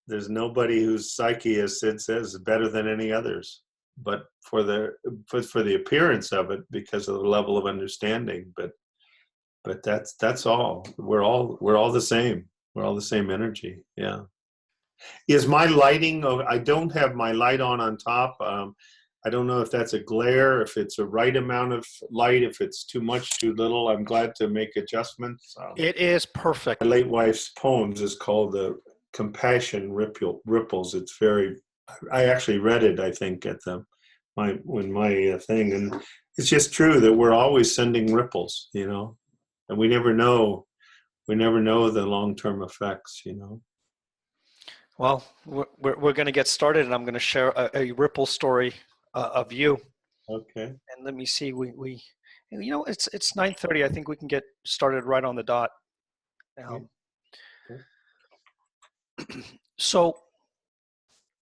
There's nobody whose psyche, as Sid says, is better than any others. But for the appearance of it, because of the level of understanding. But that's all. We're all the same. We're all the same energy. Yeah. Is my lighting? Oh, I don't have my light on top. I don't know if that's a glare, if it's a right amount of light, if it's too much, too little. I'm glad to make adjustments. It is perfect. My late wife's poems is called the Compassion Ripples. It's very. I actually read it, I think, at my thing, and it's just true that we're always sending ripples, and we never know the long-term effects, Well, we're going to get started, and I'm going to share a ripple story of you. Okay. And let me see. It's 9:30. I think we can get started right on the dot. Okay. So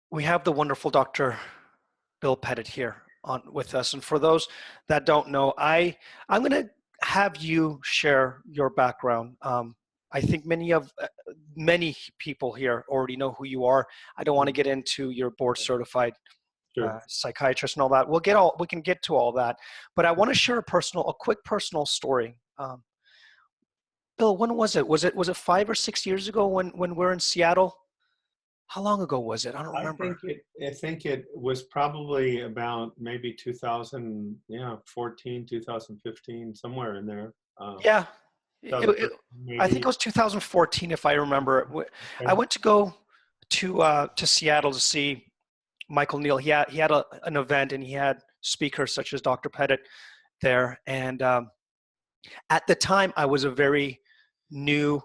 we have the wonderful Dr. Bill Pettit here with us, and for those that don't know, I'm going to have you share your background. I think many people here already know who you are. I don't want to get into your board certified psychiatrist and all that. We can get to all that, but I want to share a quick personal story. Bill, when was it? Was it 5 or 6 years ago when we're in Seattle? How long ago was it? I don't remember. I think it was probably about maybe 2014, 2015, somewhere in there. Yeah. I think it was 2014, if I remember. Okay. I went to go to Seattle to see Michael Neal. He had an event, and he had speakers such as Dr. Pettit there. And at the time, I was a very new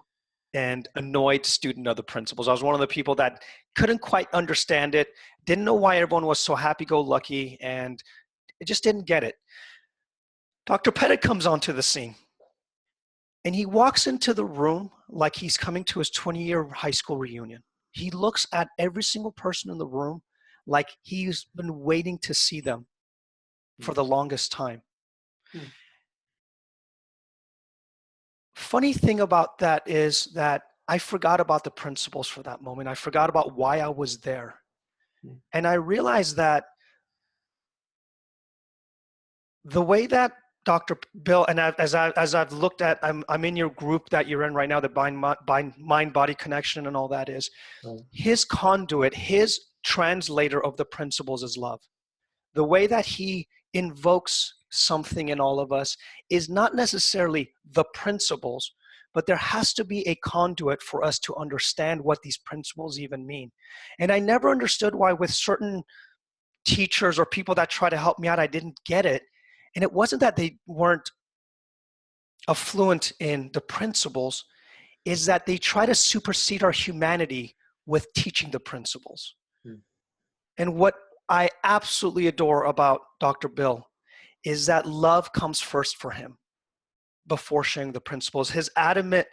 and annoyed student of the principles. I was one of the people that couldn't quite understand it, didn't know why everyone was so happy-go-lucky, and it just didn't get it. Dr. Pettit comes onto the scene. And he walks into the room like he's coming to his 20-year high school reunion. He looks at every single person in the room like he's been waiting to see them for the longest time. Funny thing about that is that I forgot about the principles for that moment. I forgot about why I was there. And I realized that the way that Dr. Bill, and as I've looked at, I'm in your group that you're in right now, the mind-body connection and all that is, his conduit, his translator of the principles is love. The way that he invokes something in all of us is not necessarily the principles, but there has to be a conduit for us to understand what these principles even mean. And I never understood why with certain teachers or people that try to help me out, I didn't get it. And it wasn't that they weren't affluent in the principles, is that they try to supersede our humanity with teaching the principles. And what I absolutely adore about Dr. Bill is that love comes first for him before sharing the principles. His adamant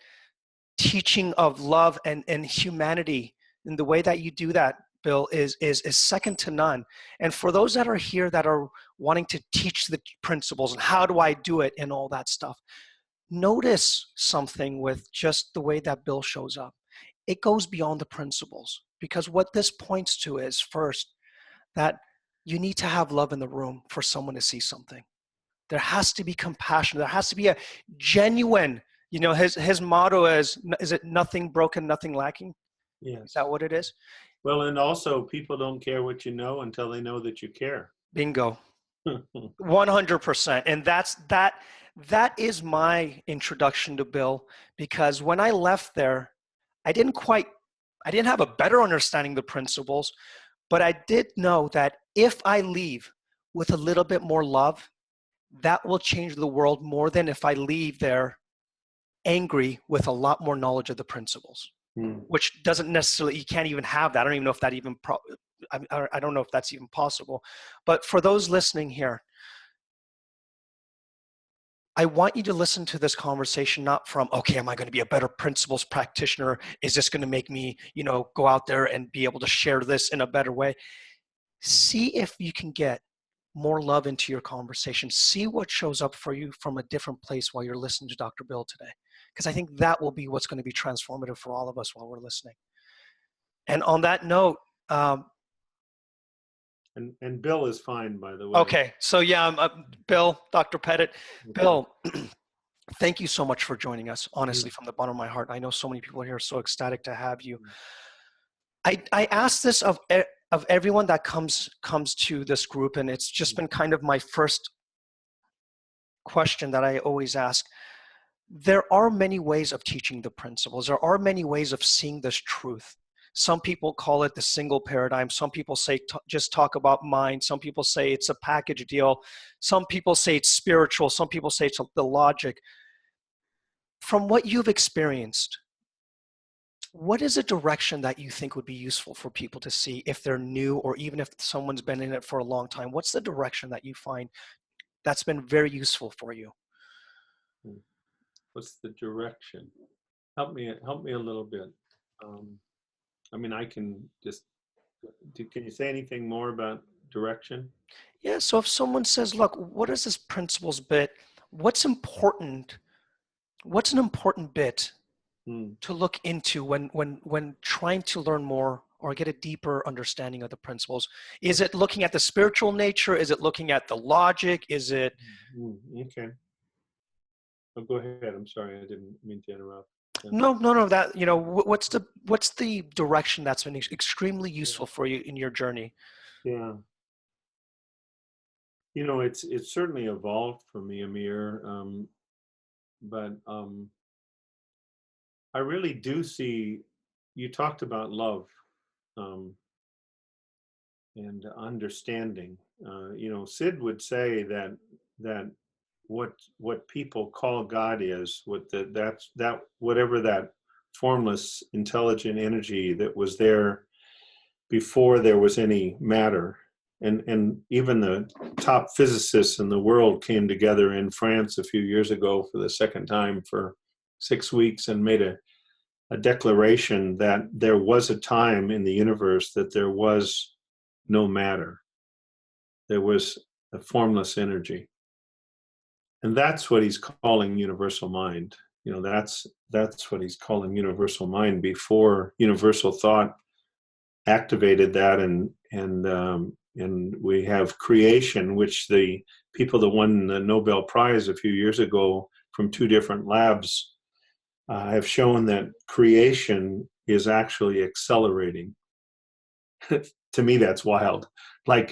teaching of love and humanity, and the way that you do that, Bill, is second to none. And for those that are here that are wanting to teach the principles and how do I do it and all that stuff, notice something with just the way that Bill shows up. It goes beyond the principles, because what this points to is first that you need to have love in the room for someone to see something. There has to be compassion. There has to be a genuine, his motto is it nothing broken, nothing lacking? Yes. Is that what it is? Well, and also people don't care what you know until they know that you care. Bingo. 100%. And that is my introduction to Bill, because when I left there, I didn't have a better understanding of the principles, but I did know that if I leave with a little bit more love, that will change the world more than if I leave there angry with a lot more knowledge of the principles. Which doesn't necessarily, you can't even have that. I don't even know if that even, I don't know if that's even possible. But for those listening here, I want you to listen to this conversation not from, okay, am I going to be a better principles practitioner? Is this going to make me, go out there and be able to share this in a better way? See if you can get more love into your conversation. See what shows up for you from a different place while you're listening to Dr. Bill today. Because I think that will be what's going to be transformative for all of us while we're listening. And on that note, And Bill is fine, by the way. okay, so yeah, Bill, Dr. Pettit. Bill, thank you so much for joining us, honestly, from the bottom of my heart. I know so many people here are so ecstatic to have you. I ask this of everyone that comes to this group, and it's just been kind of my first question that I always ask. There are many ways of teaching the principles. There are many ways of seeing this truth. Some people call it the single paradigm. Some people say just talk about mind. Some people say it's a package deal. Some people say it's spiritual. Some people say it's the logic. From what you've experienced, what is a direction that you think would be useful for people to see if they're new, or even if someone's been in it for a long time? What's the direction that you find that's been very useful for you? What's the direction? Help me a little bit. I mean, I can just, can you say anything more about direction? Yeah, so if someone says, look, what is this principles bit? What's important? What's an important bit to look into when trying to learn more or get a deeper understanding of the principles? Is it looking at the spiritual nature? Is it looking at the logic? Is it? Okay. Oh, go ahead. I'm sorry. I didn't mean to interrupt. Yeah. No. That, you know, what's the direction that's been extremely useful for you in your journey? Yeah. You know, it's certainly evolved for me, Amir. But I really do see, you talked about love and understanding. You know, Sid would say that what people call God is that whatever that formless intelligent energy that was there before there was any matter. And even the top physicists in the world came together in France a few years ago for the second time for 6 weeks and made a declaration that there was a time in the universe that there was no matter. There was a formless energy. And that's what he's calling universal mind. You know, that's what he's calling universal mind before universal thought activated that, and we have creation, which the people that won the Nobel Prize a few years ago from 2 different labs have shown that creation is actually accelerating. To me, that's wild. My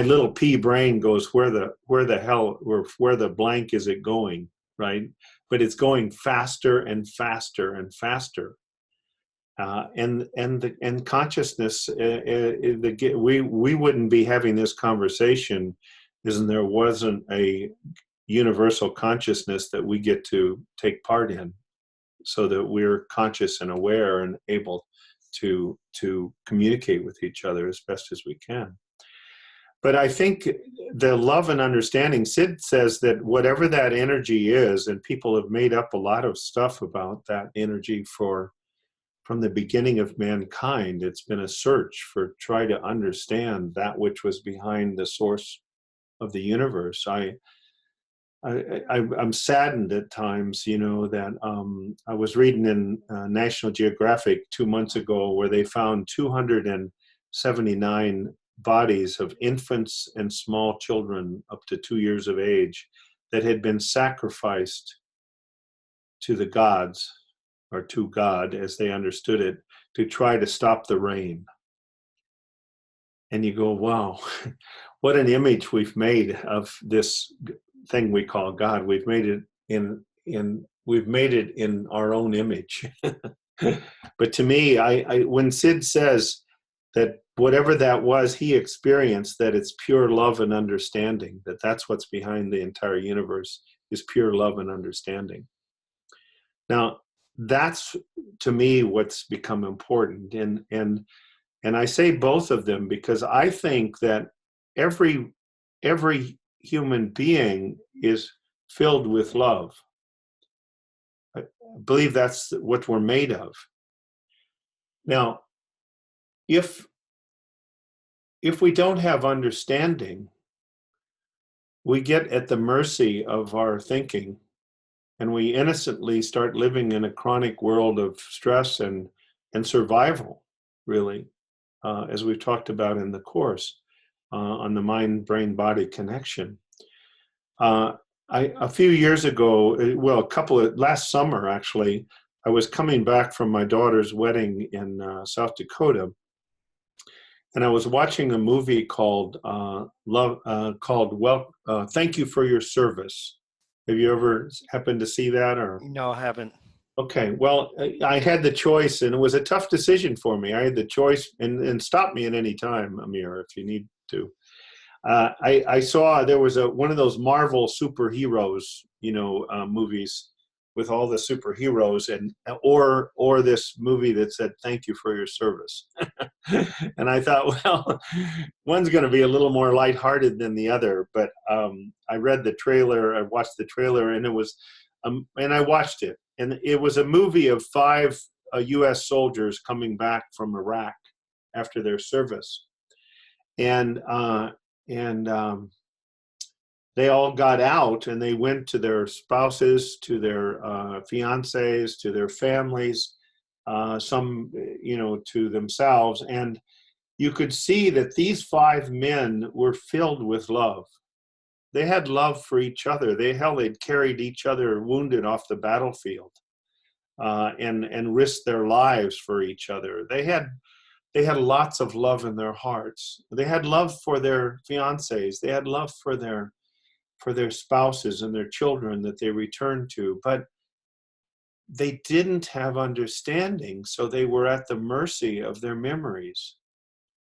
little pea brain goes, where the hell, or where the blank is it going, right? But it's going faster and faster and faster. And consciousness, we wouldn't be having this conversation if there wasn't a universal consciousness that we get to take part in, so that we're conscious and aware and able to communicate with each other as best as we can. But I think the love and understanding, Sid says that whatever that energy is, and people have made up a lot of stuff about that energy from the beginning of mankind. It's been a search for try to understand that which was behind the source of the universe. I'm saddened at times, you know, that I was reading in National Geographic 2 months ago where they found 279 bodies of infants and small children up to 2 years of age that had been sacrificed to the gods, or to God as they understood it, to try to stop the rain. And you go, wow, what an image we've made of this thing we call God. We've made it in our own image. But to me, when Sid says that whatever that was he experienced, that it's pure love and understanding, that's what's behind the entire universe, is pure love and understanding. Now, that's, to me, what's become important. And I say both of them because I think that every human being is filled with love. I believe that's what we're made of. Now, if we don't have understanding, we get at the mercy of our thinking, and we innocently start living in a chronic world of stress and survival. really, as we've talked about in the course, on the mind-brain-body connection. Uh, a few years ago, well, last summer actually, I was coming back from my daughter's wedding in South Dakota, and I was watching a movie called Thank You for Your Service. Have you ever happened to see that? Or No, I haven't. okay, well, I had the choice, and it was a tough decision for me. I had the choice, and stop me at any time, Amir, if you need to. I saw there was one of those Marvel superheroes, movies with all the superheroes, and or this movie that said "Thank you for your service," and I thought, well, one's going to be a little more lighthearted than the other. But I read the trailer, I watched the trailer, and and I watched it, and it was a movie of 5 U.S. soldiers coming back from Iraq after their service, and they all got out and they went to their spouses, to their fiancés, to their families, some, to themselves. And you could see that these 5 men were filled with love. They had love for each other. They'd carried each other wounded off the battlefield, and risked their lives for each other. They had lots of love in their hearts. They had love for their fiancés. They had love for their spouses and their children that they returned to. But they didn't have understanding, so they were at the mercy of their memories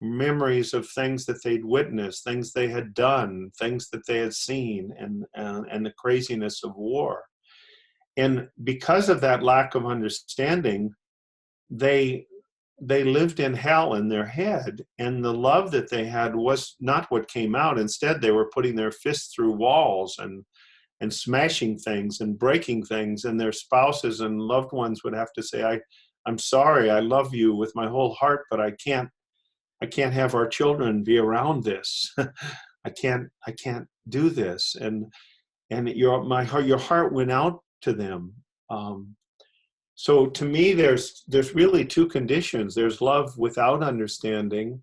of things that they'd witnessed, things they had done, things that they had seen, and the craziness of war. And because of that lack of understanding, they lived in hell in their head, and the love that they had was not what came out. Instead, they were putting their fists through walls and smashing things and breaking things, and their spouses and loved ones would have to say, I'm sorry, I love you with my whole heart, but I can't have our children be around this. I can't do this. And your heart went out to them. So to me, there's really 2 conditions. There's love without understanding,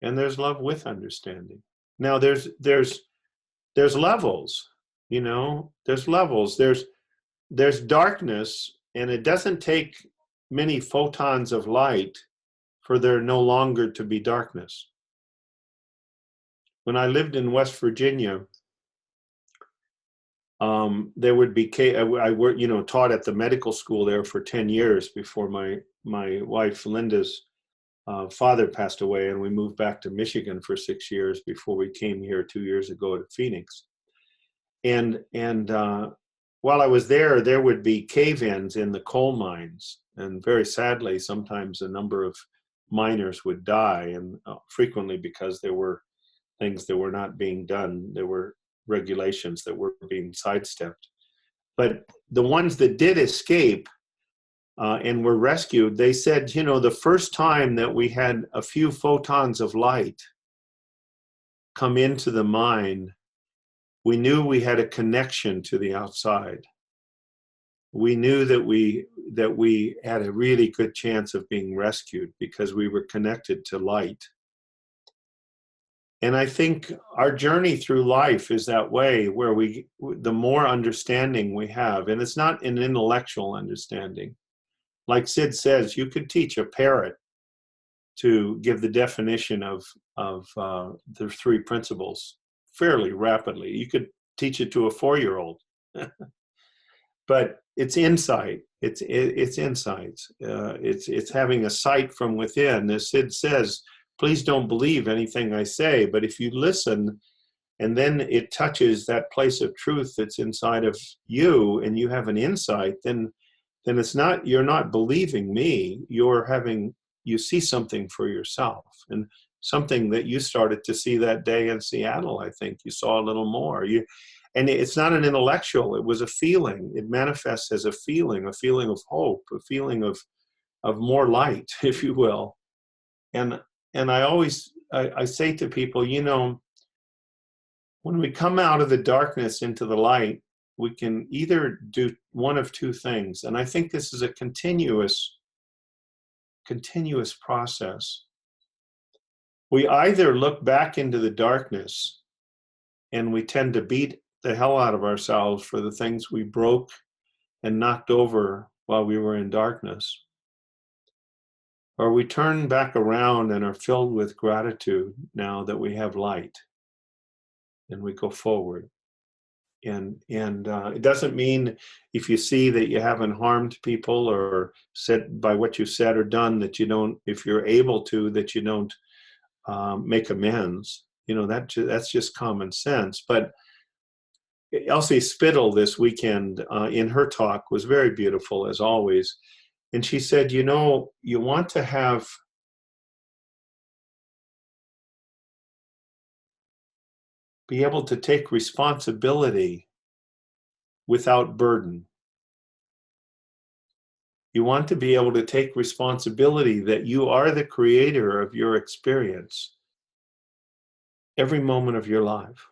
and there's love with understanding. Now there's levels, there's levels. There's darkness, and it doesn't take many photons of light for there no longer to be darkness. When I lived in West Virginia, there would be I worked, taught at the medical school there for 10 years before my wife Linda's father passed away, and we moved back to Michigan for 6 years before we came here 2 years ago to Phoenix. And while I was there would be cave-ins in the coal mines, and very sadly, sometimes a number of miners would die, and frequently because there were things that were not being done. There were regulations that were being sidestepped. But the ones that did escape and were rescued, they said, the first time that we had a few photons of light come into the mine, we knew we had a connection to the outside. We knew that we had a really good chance of being rescued because we were connected to light. And I think our journey through life is that way, where the more understanding we have, and it's not an intellectual understanding. Like Sid says, you could teach a parrot to give the definition of the 3 principles fairly rapidly. You could teach it to a 4-year-old, but it's insight. It's insights. It's having a sight from within. As Sid says, please don't believe anything I say, but if you listen and then it touches that place of truth that's inside of you and you have an insight, then it's not, you're not believing me, you see something for yourself, and something that you started to see that day in Seattle. I think you saw a little more. And it's not an intellectual, it was a feeling. It manifests as a feeling of hope, a feeling of more light, if you will. And I always say to people, when we come out of the darkness into the light, we can either do one of 2 things. And I think this is a continuous continuous process. We either look back into the darkness and we tend to beat the hell out of ourselves for the things we broke and knocked over while we were in darkness, or we turn back around and are filled with gratitude now that we have light, and we go forward. And it doesn't mean if you see that you haven't harmed people or said by what you said or done that you don't, if you're able to, that you don't make amends. You know, that's just common sense. But Elsie Spittle this weekend in her talk was very beautiful as always. And she said, you know, you want to be able to take responsibility without burden. You want to be able to take responsibility that you are the creator of your experience every moment of your life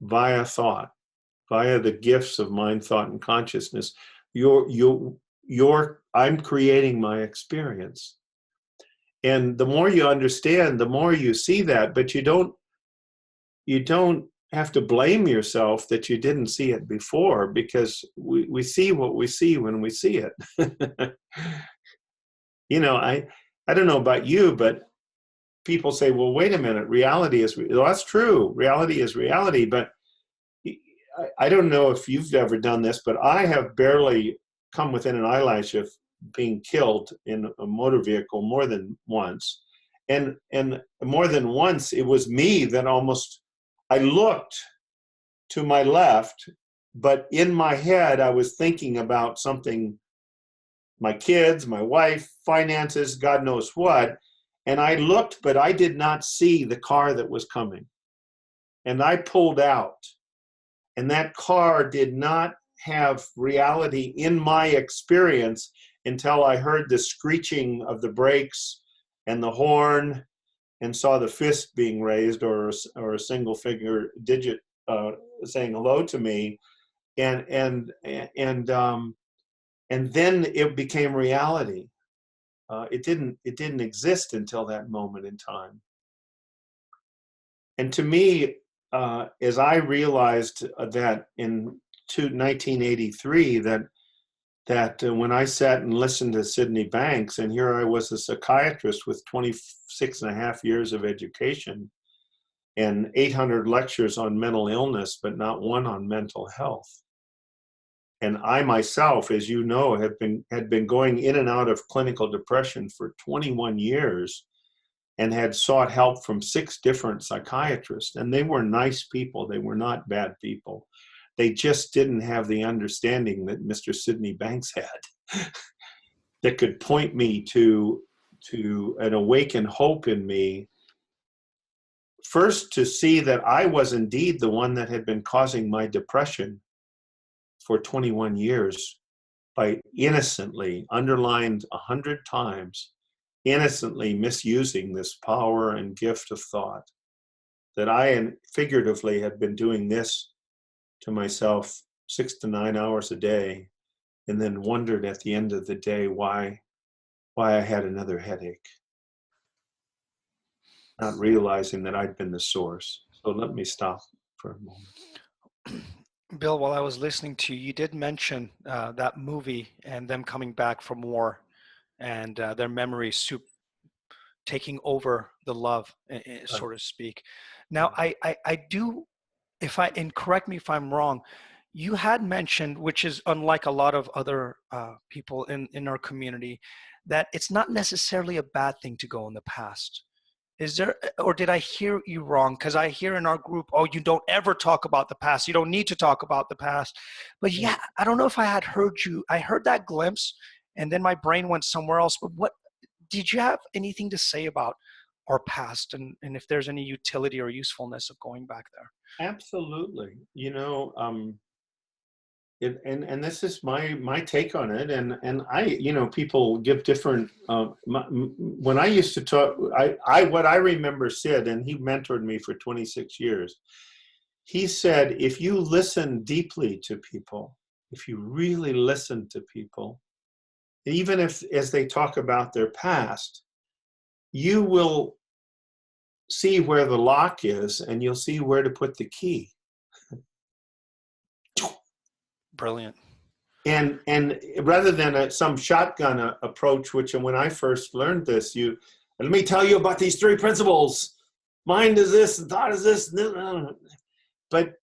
via thought, via the gifts of mind, thought, and consciousness. I'm creating my experience. And the more you understand, the more you see that, but you don't have to blame yourself that you didn't see it before, because we see what we see when we see it. You know, I don't know about you, but people say, well, wait a minute, reality is, well, that's true. Reality is reality. But I don't know if you've ever done this, but I have barely come within an eyelash of being killed in a motor vehicle more than once. And more than once, it was me that almost, I looked to my left, but in my head, I was thinking about something, my kids, my wife, finances, God knows what. And I looked, but I did not see the car that was coming. And I pulled out. And that car did not have reality in my experience until I heard the screeching of the brakes and the horn and saw the fist being raised, or a single figure digit saying hello to me, and then it became reality. It didn't exist until that moment in time. And to me, as I realized that in 1983, that when I sat and listened to Sydney Banks, and here I was a psychiatrist with 26 and a half years of education and 800 lectures on mental illness, but not one on mental health. And I myself, as you know, had been going in and out of clinical depression for 21 years and had sought help from 6 different psychiatrists. And they were nice people. They were not bad people. They just didn't have the understanding that Mr. Sydney Banks had that could point me to an awakened hope in me. First, to see that I was indeed the one that had been causing my depression for 21 years by innocently, underlined 100 times, innocently misusing this power and gift of thought. That I figuratively had been doing this to myself 6 to 9 hours a day, and then wondered at the end of the day why I had another headache, not realizing that I'd been the source. So let me stop for a moment. Bill, while I was listening to you, you did mention that movie and them coming back from war, and their memories taking over the love, so to speak. Now, I do, and correct me if I'm wrong, you had mentioned, which is unlike a lot of other people in our community, that it's not necessarily a bad thing to go in the past. Is there, or did I hear you wrong? Because I hear in our group, oh, you don't ever talk about the past. You don't need to talk about the past. But yeah, I don't know if I had heard you. I heard that glimpse, and then my brain went somewhere else. But what did you have anything to say about our past, and if there's any utility or usefulness of going back there? Absolutely. You know, and this is my take on it, and I, you know, people give different. When I used to talk, what I remember Sid, and he mentored me for 26 years. He said, if you listen deeply to people, if you really listen to people, even if as they talk about their past, you will see where the lock is and you'll see where to put the key. Brilliant. And rather than some shotgun approach, which when I first learned this, let me tell you about these three principles. Mind is this, and thought is this. But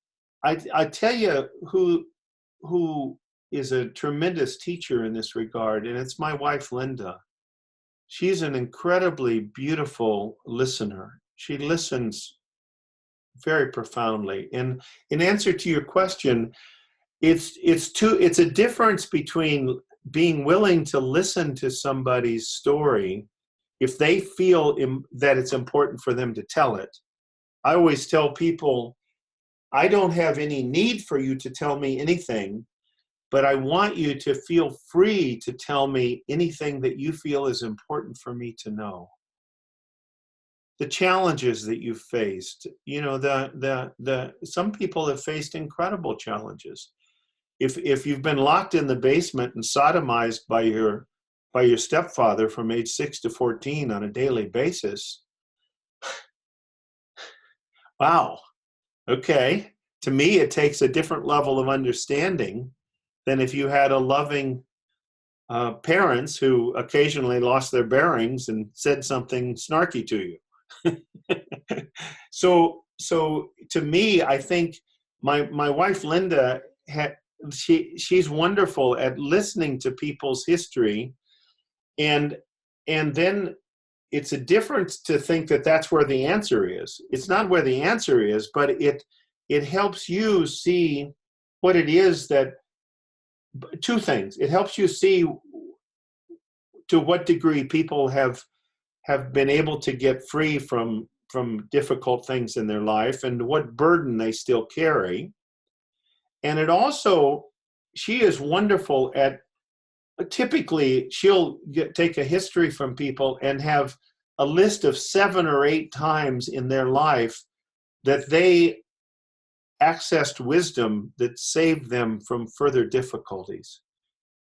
I tell you who is a tremendous teacher in this regard, and it's my wife, Linda. She's an incredibly beautiful listener. She listens very profoundly. And in answer to your question, it's a difference between being willing to listen to somebody's story if they feel that it's important for them to tell it. I always tell people, I don't have any need for you to tell me anything, but I want you to feel free to tell me anything that you feel is important for me to know. The challenges that you've faced, some people have faced incredible challenges. If you've been locked in the basement and sodomized by your stepfather from age 6 to 14 on a daily basis, wow, okay. To me, it takes a different level of understanding than if you had a loving parents who occasionally lost their bearings and said something snarky to you. So to me, I think my wife Linda she's wonderful at listening to people's history, and then it's a difference to think that that's where the answer is. It's not where the answer is, but it helps you see what it is that. Two things. It helps you see to what degree people have been able to get free from difficult things in their life and what burden they still carry. And it also, she is wonderful at, typically she'll take a history from people and have a list of 7 or 8 times in their life that they accessed wisdom that saved them from further difficulties.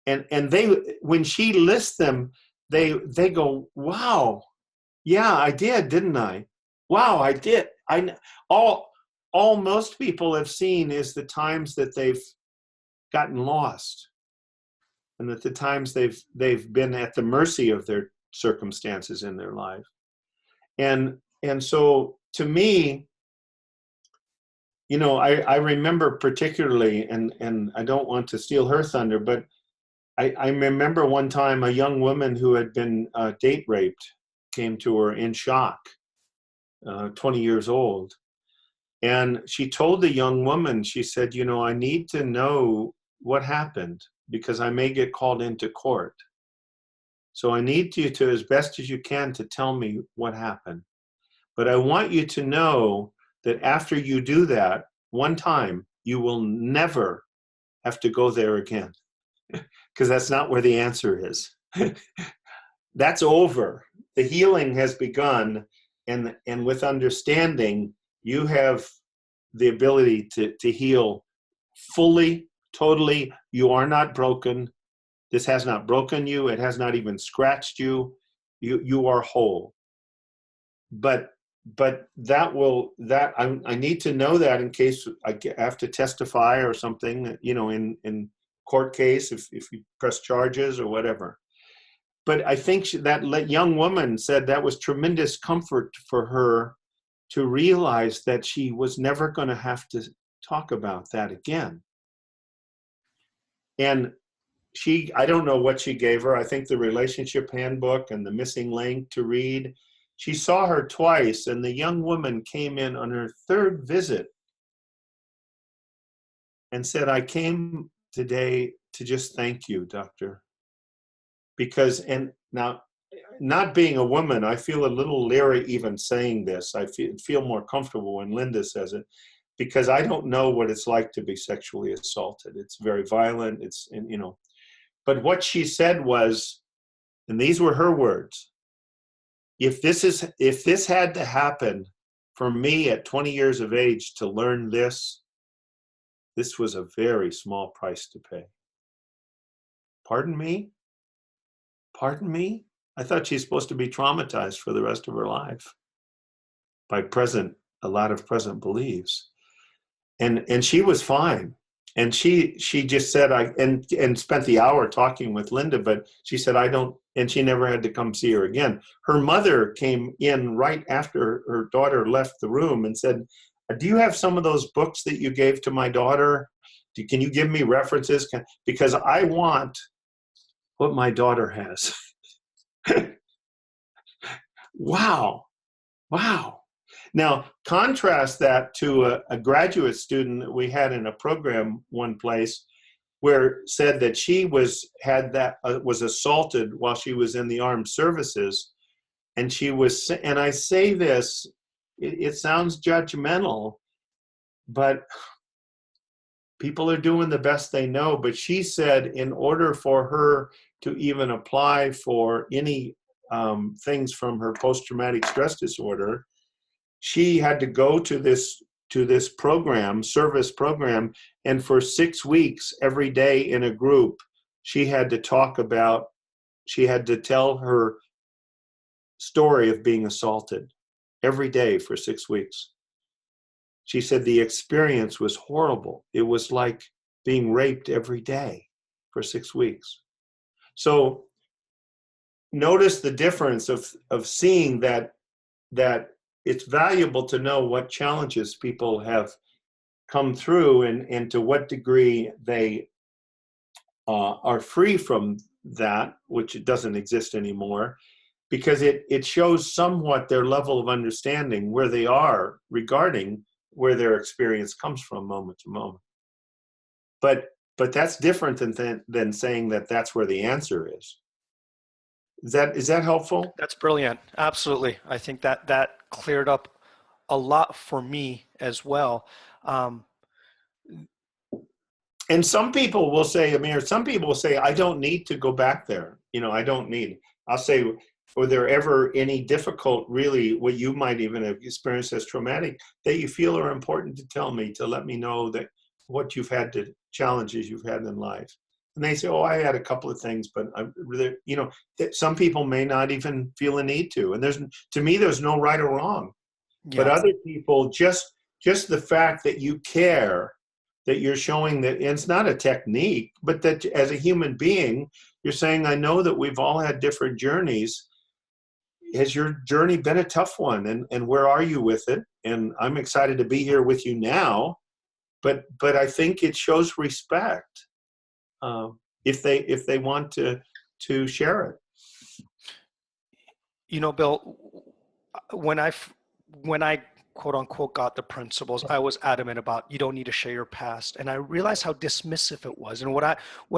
And they, when she lists them, they go, wow, yeah, I did, didn't I? Wow, I did. All most people have seen is the times that they've gotten lost, and that the times they've been at the mercy of their circumstances in their life. And so to me, I remember particularly, and I don't want to steal her thunder, but I remember one time a young woman who had been date raped came to her in shock, 20 years old. And she told the young woman, she said, I need to know what happened because I may get called into court. So I need you to, as best as you can, to tell me what happened. But I want you to know that after you do that one time, you will never have to go there again. Because that's not where the answer is. That's over. The healing has begun, and with understanding, you have the ability to heal fully, totally. You are not broken. This has not broken you. It has not even scratched you. You are whole. But I need to know that in case I have to testify or something, in court case, if you press charges or whatever. But I think that young woman said that was tremendous comfort for her to realize that she was never going to have to talk about that again. And I don't know what she gave her. I think the relationship handbook and the missing link to read. She saw her twice, and the young woman came in on her 3rd visit and said, I came today to just thank you, doctor. Because, and now, not being a woman, I feel a little leery even saying this. I feel more comfortable when Linda says it, because I don't know what it's like to be sexually assaulted. It's very violent. But what she said was, and these were her words, if this had to happen for me at 20 years of age to learn this was a very small price to pay. Pardon me? Pardon me? I thought she's supposed to be traumatized for the rest of her life by a lot of present beliefs. And she was fine. And she just said, and spent the hour talking with Linda, but she said, I don't, and she never had to come see her again. Her mother came in right after her daughter left the room and said, do you have some of those books that you gave to my daughter? Can you give me references? Because I want what my daughter has. Wow. Wow. Now, contrast that to a graduate student that we had in a program one place where said that she was assaulted while she was in the armed services. And and I say this, it sounds judgmental, but people are doing the best they know. But she said in order for her to even apply for any things from her post-traumatic stress disorder, she had to go to this program, service program, and for 6 weeks, every day in a group, she had to tell her story of being assaulted every day for 6 weeks. She said the experience was horrible. It was like being raped every day for 6 weeks. So notice the difference of seeing that it's valuable to know what challenges people have come through and to what degree they are free from that, which doesn't exist anymore, because it shows somewhat their level of understanding where they are regarding where their experience comes from moment to moment. But that's different than saying that that's where the answer is. Is that helpful? That's brilliant. Absolutely. I think that cleared up a lot for me as well. And some people will say, Amir, some people will say, I don't need to go back there. I don't need. I'll say, were there ever any difficult, really, what you might even have experienced as traumatic, that you feel are important to tell me, to let me know that what you've had to, challenges you've had in life? And they say, oh, I had a couple of things, but I'm really, that some people may not even feel a need to. And to me, there's no right or wrong. Yeah. But other people, just the fact that you care, that you're showing that it's not a technique, but that as a human being, you're saying, I know that we've all had different journeys. Has your journey been a tough one? And where are you with it? And I'm excited to be here with you now. But I think it shows respect if they want to share it. Bill, when I quote unquote got the principles, I was adamant about you don't need to share your past, and I realized how dismissive it was. And what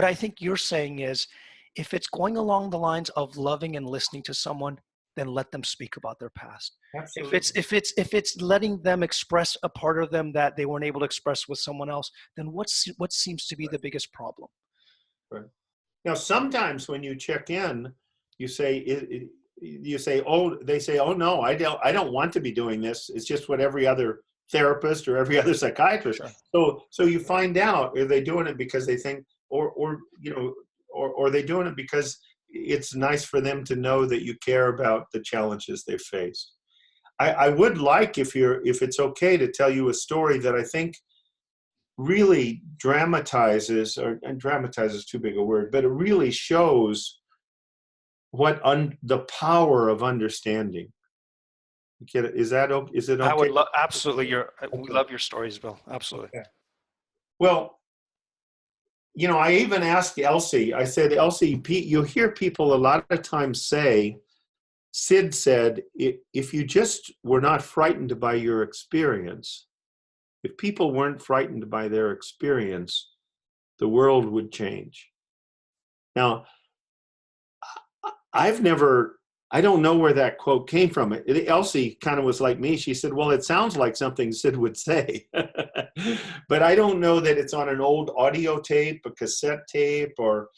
I think you're saying is, if it's going along the lines of loving and listening to someone, then let them speak about their past. Absolutely. If it's letting them express a part of them that they weren't able to express with someone else, then what seems to be the biggest problem? Right. Now, sometimes when you check in, you say, oh, they say, oh no, I don't want to be doing this. It's just what every other therapist or every other psychiatrist. Sure. So you find out, are they doing it because they think, or are they doing it because it's nice for them to know that you care about the challenges they face? I would like, if it's okay, to tell you a story that I think really dramatizes, and dramatize is too big a word, but it really shows what the power of understanding. Is it okay? I would love, absolutely. We love your stories, Bill. Absolutely. Okay. Well, I even asked Elsie. I said, Elsie, you'll hear people a lot of times say, Sid said, if you just were not frightened by your experience, if people weren't frightened by their experience, the world would change. Now, I don't know where that quote came from. Elsie kind of was like me. She said, well, it sounds like something Sid would say. But I don't know that it's on an old audio tape, a cassette tape, or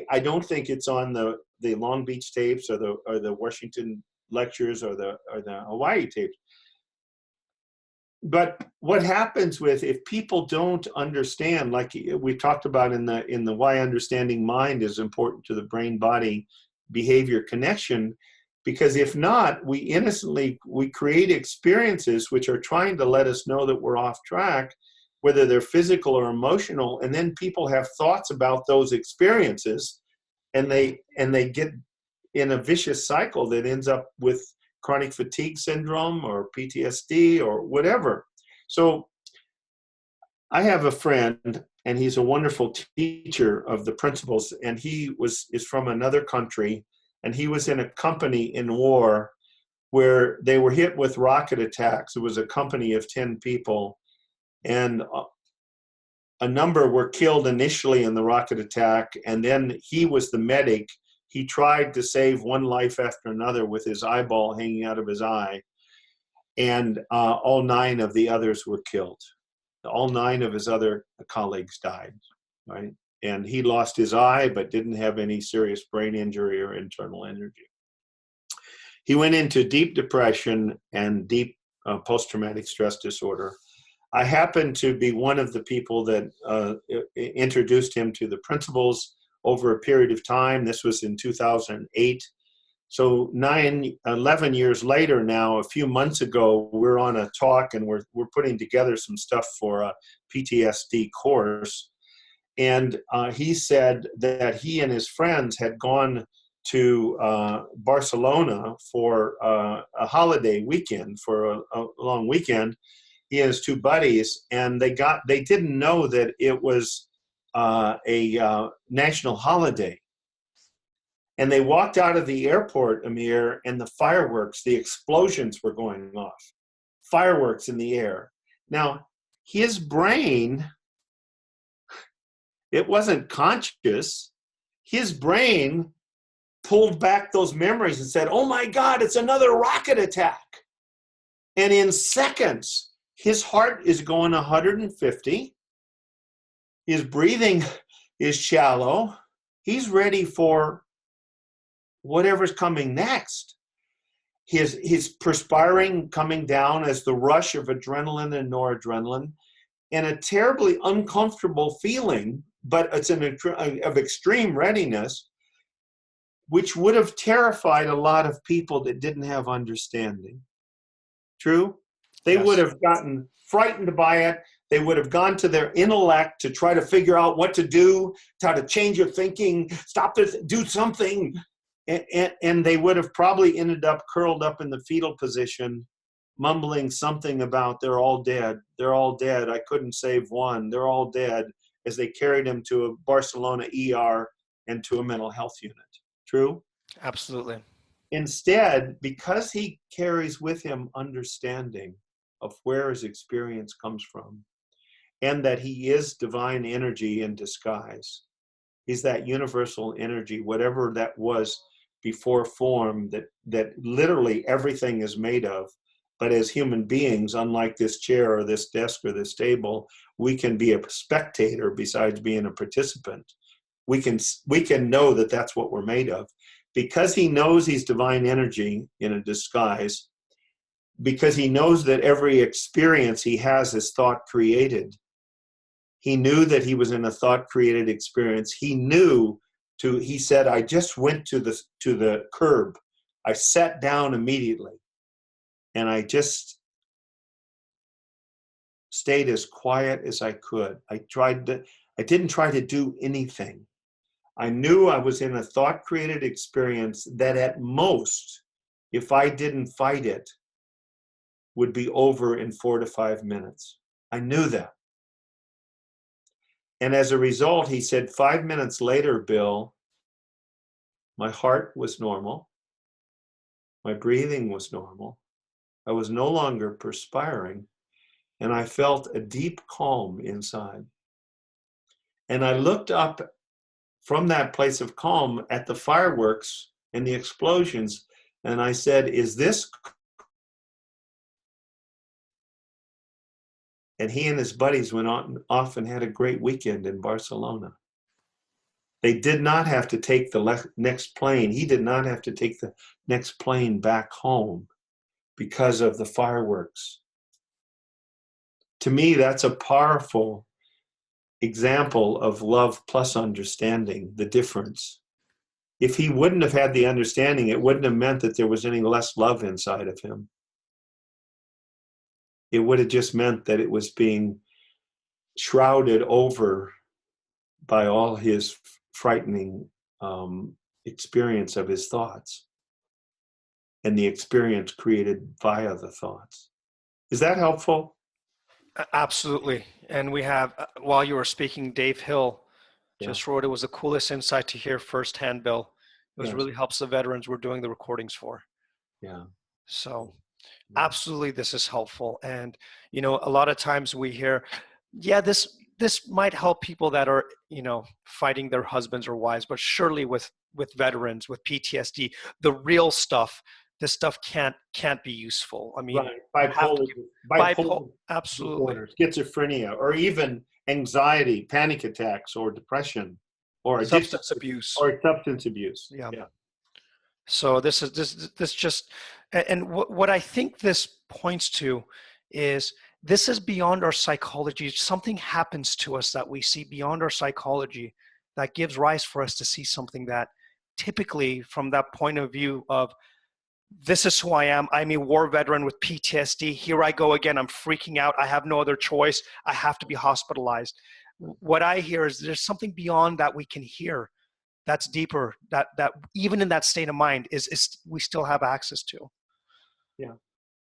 I don't think it's on the Long Beach tapes or the Washington lectures or the Hawaii tapes. But what happens if people don't understand, like we talked about in the why understanding mind is important to the brain body behavior connection, because if not, we create experiences which are trying to let us know that we're off track, whether they're physical or emotional, and then people have thoughts about those experiences, and they get in a vicious cycle that ends up with chronic fatigue syndrome or PTSD or whatever. So I have a friend, and he's a wonderful teacher of the principles, and is from another country, and he was in a company in war where they were hit with rocket attacks. It was a company of 10 people, and a number were killed initially in the rocket attack, and then he was the medic. He tried to save one life after another with his eyeball hanging out of his eye, and all 9 of the others were killed. All 9 of his other colleagues died, right? And he lost his eye, but didn't have any serious brain injury or internal energy. He went into deep depression and deep post-traumatic stress disorder. I happened to be one of the people that introduced him to the principles over a period of time. This was in 2008. So 11 years later now, a few months ago, we're on a talk, and we're putting together some stuff for a PTSD course. And he said that he and his friends had gone to Barcelona for a holiday weekend, for a long weekend. He and his 2 buddies, and they didn't know that it was a national holiday. And they walked out of the airport, Amir, and the fireworks, the explosions were going off. Fireworks in the air. Now, his brain, it wasn't conscious. His brain pulled back those memories and said, oh my God, it's another rocket attack. And in seconds, his heart is going 150. His breathing is shallow. He's ready for whatever's coming next. His perspiring coming down as the rush of adrenaline and noradrenaline, and a terribly uncomfortable feeling, but it's of extreme readiness, which would have terrified a lot of people that didn't have understanding. True? They Yes. would have gotten frightened by it. They would have gone to their intellect to try to figure out what to do, how to change your thinking, stop this, do something. And they would have probably ended up curled up in the fetal position, mumbling something about they're all dead. They're all dead. I couldn't save one. They're all dead, as they carried him to a Barcelona ER and to a mental health unit. True? Absolutely. Instead, because he carries with him understanding of where his experience comes from, and that he is divine energy in disguise. He's that universal energy, whatever that was before form, that literally everything is made of. But as human beings, unlike this chair or this desk or this table, we can be a spectator besides being a participant. We can know that that's what we're made of. Because he knows he's divine energy in a disguise, because he knows that every experience he has is thought created. He knew that he was in a thought created experience. He said, I just went to the curb. I sat down immediately, and I just stayed as quiet as I could. I didn't try to do anything. I knew I was in a thought created experience that at most, if I didn't fight it, would be over in 4 to 5 minutes. I knew that. And as a result, he said, 5 minutes later, Bill, my heart was normal. My breathing was normal. I was no longer perspiring, and I felt a deep calm inside. And I looked up from that place of calm at the fireworks and the explosions, and I said, is this? And he and his buddies went off and had a great weekend in Barcelona. They did not have to take the next plane. He did not have to take the next plane back home because of the fireworks. To me, that's a powerful example of love plus understanding, the difference. If he wouldn't have had the understanding, it wouldn't have meant that there was any less love inside of him. It would have just meant that it was being shrouded over by all his frightening experience of his thoughts and the experience created via the thoughts. Is that helpful? Absolutely. And we have, while you were speaking, Dave Hill just Yeah. wrote, it was the coolest insight to hear firsthand, Bill. It was Yes. really helps the veterans we're doing the recordings for. Yeah. So Yeah. absolutely, this is helpful. And, you know, a lot of times we hear, yeah, this might help people that are, you know, fighting their husbands or wives, but surely with veterans, with PTSD, the real stuff, this stuff can't be useful. I mean, Right. Bipolar absolutely. disorder, schizophrenia, or even anxiety, panic attacks, or depression, or addiction, Substance abuse. or substance abuse. Yeah. Yeah. So this just, and what I think this points to is this is beyond our psychology. Something happens to us that we see beyond our psychology that gives rise for us to see something that typically from that point of view of this is who I am. I'm a war veteran with PTSD. Here I go again. I'm freaking out. I have no other choice. I have to be hospitalized. What I hear is there's something beyond that we can hear that's deeper, that even in that state of mind is we still have access to. Yeah.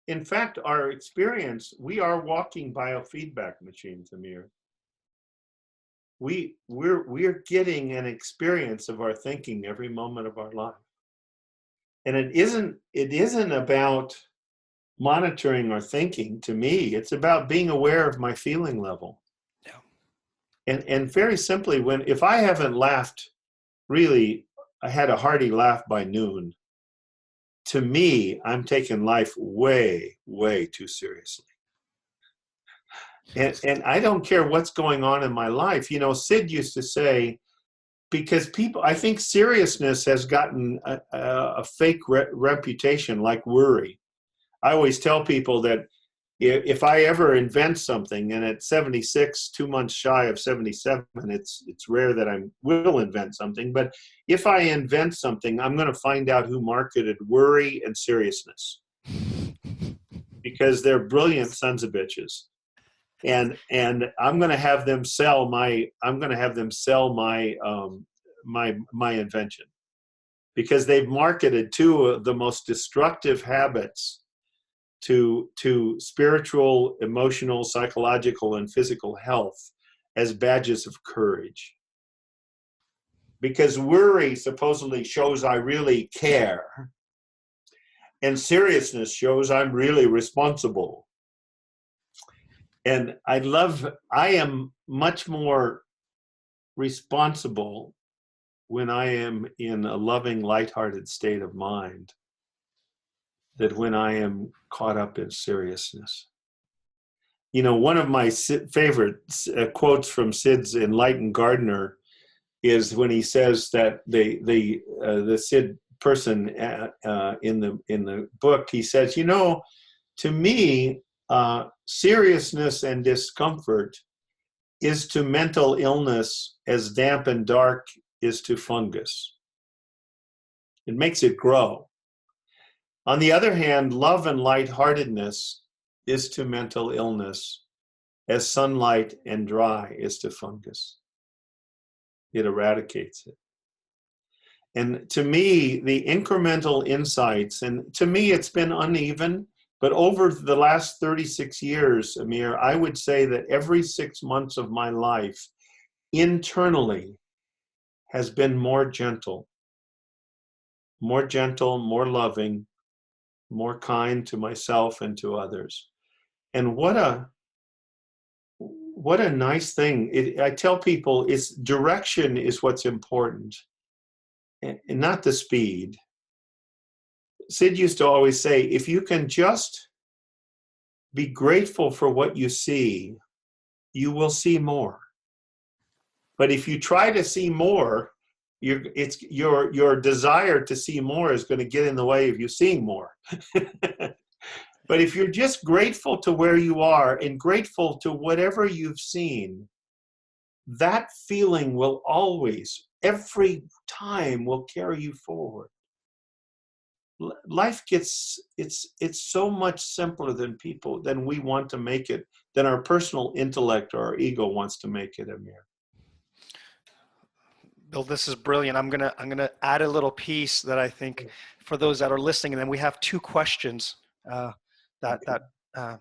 In fact, our experience, we are walking biofeedback machines, Amir. We're getting an experience of our thinking every moment of our life. And it isn't about monitoring our thinking. To me, it's about being aware of my feeling level. Yeah. And very simply, if I haven't laughed, really, I had a hearty laugh by noon. To me, I'm taking life way, way too seriously. And I don't care what's going on in my life. You know, Sid used to say, because people, I think seriousness has gotten a fake reputation, like worry. I always tell people that if I ever invent something, and at 76, 2 months shy of 77, it's rare that I will invent something, but if I invent something, I'm going to find out who marketed worry and seriousness, because they're brilliant sons of bitches. And I'm going to have them sell my my invention, because they've marketed two of the most destructive habits to spiritual, emotional, psychological, and physical health as badges of courage. Because worry supposedly shows I really care, and seriousness shows I'm really responsible. And I am much more responsible when I am in a loving, lighthearted state of mind than when I am caught up in seriousness. You know, one of my favorite quotes from Sid's Enlightened Gardener is when he says that the Sid person in the book, he says, you know, to me, seriousness and discomfort is to mental illness as damp and dark is to fungus. It makes it grow. On the other hand, love and lightheartedness is to mental illness as sunlight and dry is to fungus. It eradicates it. And to me, the incremental insights, and to me it's been uneven, but over the last 36 years, Amir, I would say that every 6 months of my life internally has been more gentle, more loving, more kind to myself and to others. And what a nice thing. I tell people, direction is what's important, and not the speed. Sid used to always say, if you can just be grateful for what you see, you will see more. But if you try to see more, your desire to see more is going to get in the way of you seeing more. But if you're just grateful to where you are and grateful to whatever you've seen, that feeling will always every time will carry you forward. Life gets, it's so much simpler than we want to make it, than our personal intellect or our ego wants to make it, Amir. Bill, this is brilliant. I'm gonna add a little piece that I think for those that are listening, and then we have two questions that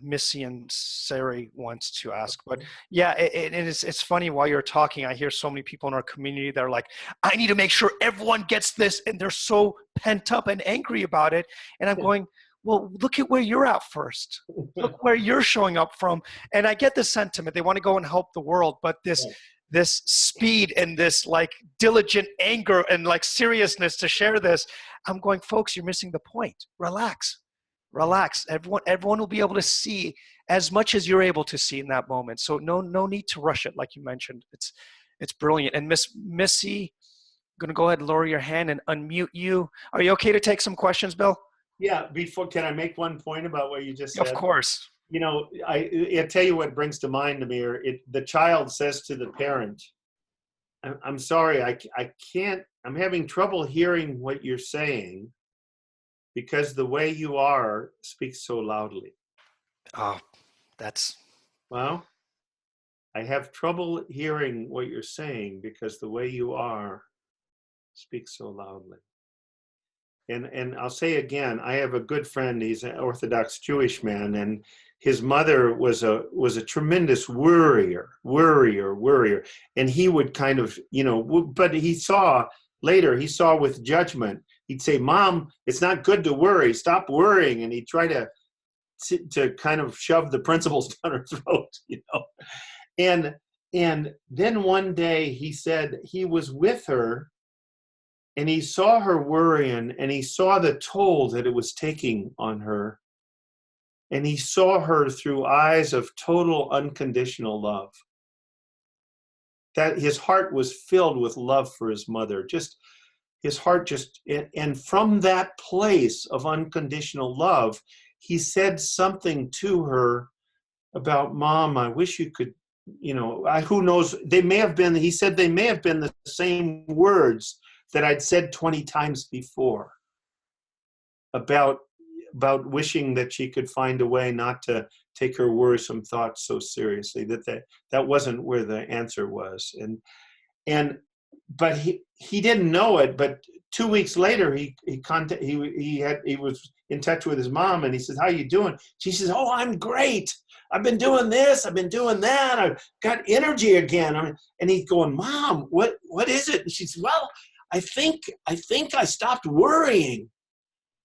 Missy and Sari wants to ask. But yeah, it's funny, while you're talking, I hear so many people in our community that are like, I need to make sure everyone gets this, and they're so pent up and angry about it. And I'm going, well, look at where you're at first. Look where you're showing up from. And I get the sentiment. They want to go and help the world, but this speed and this like diligent anger and like seriousness to share this, I'm going, folks, you're missing the point. Relax. Everyone will be able to see as much as you're able to see in that moment. So no need to rush it, like you mentioned. It's brilliant. And Missy, I'm gonna go ahead and lower your hand and unmute you. Are you okay to take some questions, Bill? Yeah. Can I make one point about what you just said? Of course. You know, I tell you what brings to mind, Amir. The child says to the parent, I'm sorry, I can't, I'm having trouble hearing what you're saying because the way you are speaks so loudly. Oh, Well, I have trouble hearing what you're saying because the way you are speaks so loudly. And I'll say again, I have a good friend. He's an Orthodox Jewish man, and his mother was a tremendous worrier. And he would kind of, but he saw with judgment, he'd say, Mom, it's not good to worry. Stop worrying. And he'd try to kind of shove the principles down her throat, And then one day he said he was with her, and he saw her worrying, and he saw the toll that it was taking on her. And he saw her through eyes of total unconditional love. That his heart was filled with love for his mother. And from that place of unconditional love, he said something to her about, Mom, I wish you could, who knows, he said they may have been the same words that I'd said 20 times before about wishing that she could find a way not to take her worrisome thoughts so seriously, that wasn't where the answer was. But he didn't know it, but 2 weeks later he was in touch with his mom, and he says, how you doing? She says, oh, I'm great. I've been doing this, I've been doing that, I've got energy again. And he's going, Mom, what is it? And she says, well, I think I stopped worrying.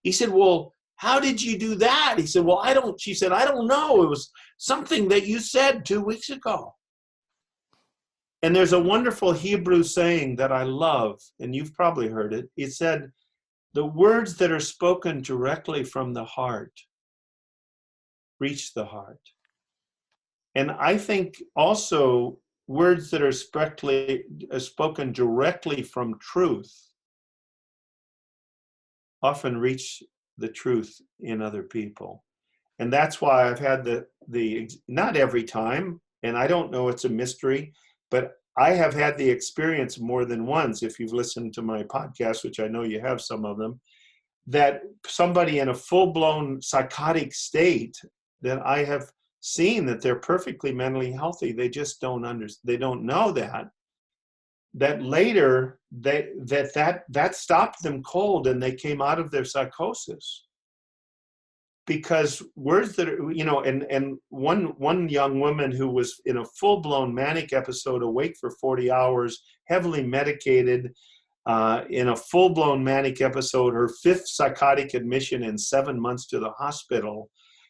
He said, well, how did you do that? He said, well, she said, I don't know. It was something that you said 2 weeks ago. And there's a wonderful Hebrew saying that I love, and you've probably heard it. It said, the words that are spoken directly from the heart reach the heart. And I think also words that are spoken directly from truth often reach the truth in other people. And that's why I've had not every time, and I don't know, it's a mystery, but I have had the experience more than once, if you've listened to my podcast, which I know you have some of them, that somebody in a full-blown psychotic state, that I have seen that they're perfectly mentally healthy, they just don't they don't know that later that stopped them cold, and they came out of their psychosis. Because words that are, and one young woman who was in a full-blown manic episode, awake for 40 hours, heavily medicated, in a full-blown manic episode, her 5th psychotic admission in 7 months to the hospital.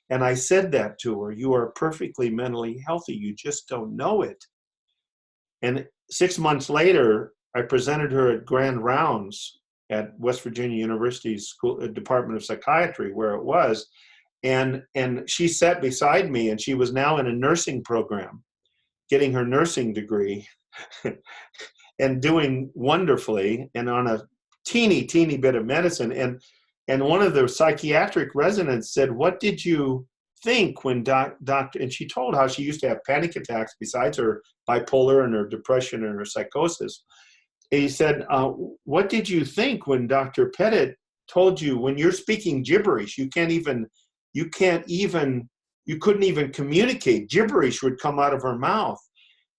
And I said that to her, you are perfectly mentally healthy, you just don't know it. And 6 months later, I presented her at Grand Rounds at West Virginia University's Department of Psychiatry, where it was. And she sat beside me, and she was now in a nursing program, getting her nursing degree and doing wonderfully, and on a teeny bit of medicine. And one of the psychiatric residents said, what did you think when doctor, and she told how she used to have panic attacks besides her bipolar and her depression and her psychosis. he said, what did you think when Dr. Pettit told you when you're speaking gibberish, you couldn't even communicate. Gibberish would come out of her mouth.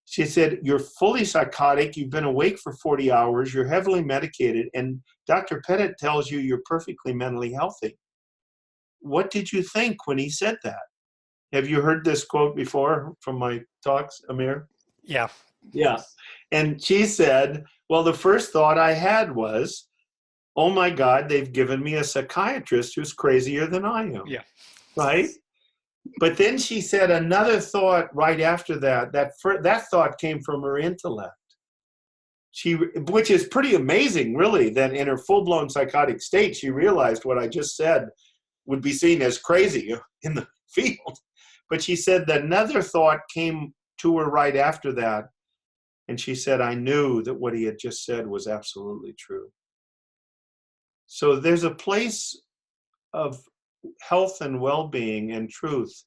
She said, you're fully psychotic. You've been awake for 40 hours. You're heavily medicated. And Dr. Pettit tells you you're perfectly mentally healthy. What did you think when he said that? Have you heard this quote before from my talks, Amir? Yeah. Yeah. And she said, well, the first thought I had was, oh my God, they've given me a psychiatrist who's crazier than I am. Yeah. Right? But then she said another thought right after that. That thought came from her intellect. Which is pretty amazing, really, that in her full-blown psychotic state, she realized what I just said would be seen as crazy in the field. But she said that another thought came to her right after that. And she said, I knew that what he had just said was absolutely true. So there's a place of health and well-being and truth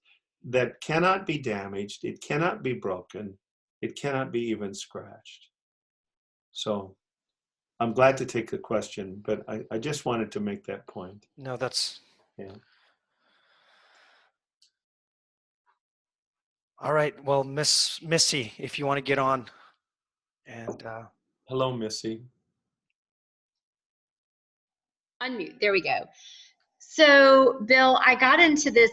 that cannot be damaged, it cannot be broken, it cannot be even scratched. So I'm glad to take the question, but I just wanted to make that point. No, that's... Yeah. All right. Well, Missy, if you want to get on. And hello, Missy. Unmute. There we go. So, Bill, I got into this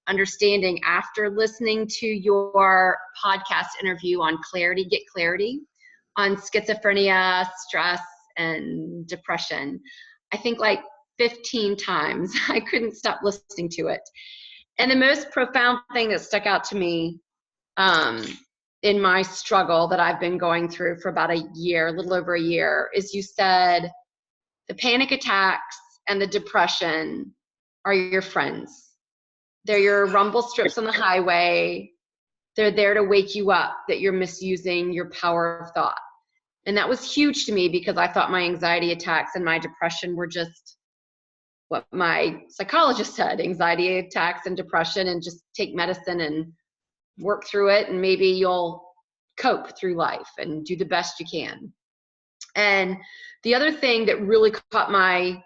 understanding after listening to your podcast interview on Get Clarity, on schizophrenia, stress, and depression. I think like 15 times. I couldn't stop listening to it. And the most profound thing that stuck out to me in my struggle that I've been going through for about a year, a little over a year, is you said the panic attacks and the depression are your friends. They're your rumble strips on the highway. They're there to wake you up that you're misusing your power of thought. And that was huge to me because I thought my anxiety attacks and my depression were just what my psychologist said, anxiety attacks and depression, and just take medicine and work through it, and maybe you'll cope through life and do the best you can. And the other thing that really caught my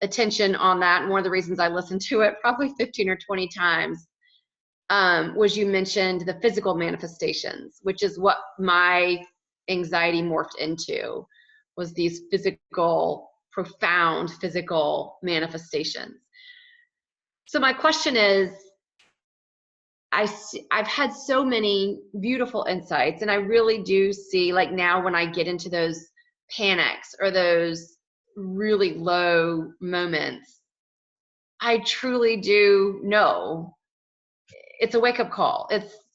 attention on that, and one of the reasons I listened to it probably 15 or 20 times, was you mentioned the physical manifestations, which is what my anxiety morphed into, was these profound physical manifestations. So my question is, I've had so many beautiful insights, and I really do see, like now when I get into those panics or those really low moments, I truly do know it's a wake-up call.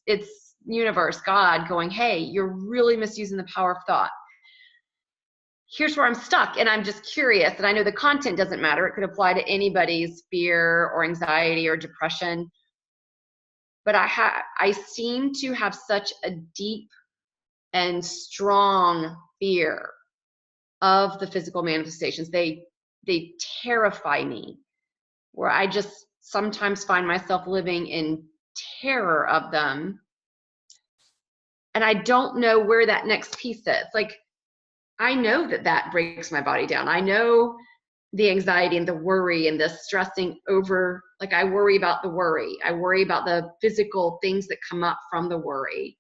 It's universe, God going, hey, you're really misusing the power of thought. Here's where I'm stuck, and I'm just curious, and I know the content doesn't matter. It could apply to anybody's fear or anxiety or depression. But I seem to have such a deep and strong fear of the physical manifestations. They terrify me, where I just sometimes find myself living in terror of them. And I don't know where that next piece is. Like, I know that breaks my body down. I know the anxiety and the worry and the stressing over, like I worry about the worry. I worry about the physical things that come up from the worry.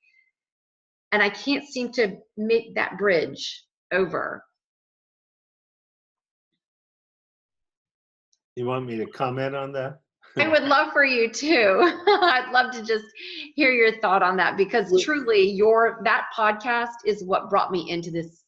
And I can't seem to make that bridge over. You want me to comment on that? I would love for you to. I'd love to just hear your thought on that, because truly that podcast is what brought me into this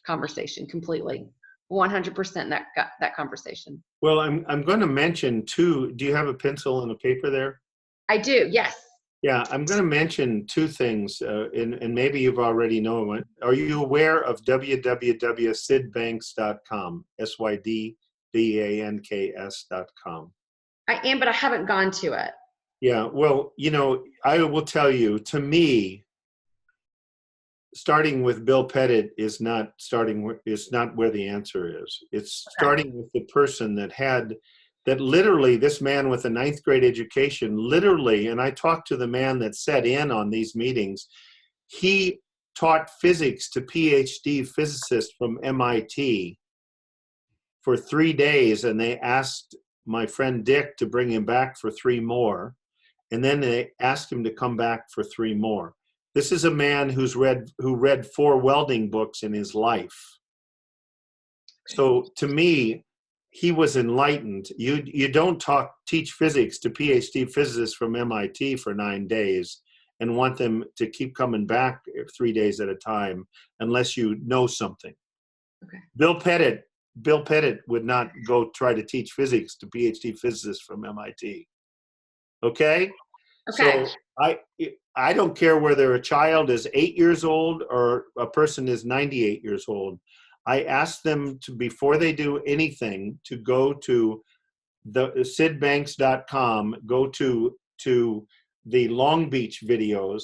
conversation completely. 100% that conversation. Well, I'm going to mention too. Do you have a pencil and a paper there? I do. Yes. Yeah, I'm going to mention two things, and maybe you've already known it. Are you aware of www.sydbanks.com? SYDBANKS.com. I am, but I haven't gone to it. Yeah. Well, I will tell you. To me, starting with Bill Pettit is not where the answer is. It's starting with the person that literally, this man with a 9th grade education, literally, and I talked to the man that sat in on these meetings, he taught physics to PhD physicists from MIT for 3 days, and they asked my friend Dick to bring him back for 3 more, and then they asked him to come back for 3 more. This is a man who read 4 welding books in his life. So to me, he was enlightened. You don't teach physics to PhD physicists from MIT for 9 days and want them to keep coming back 3 days at a time unless you know something. Okay. Bill Pettit would not go try to teach physics to PhD physicists from MIT. Okay? Okay. So I don't care whether a child is 8 years old or a person is 98 years old. I ask them to, before they do anything, to go to the sidbanks.com, go to the Long Beach videos,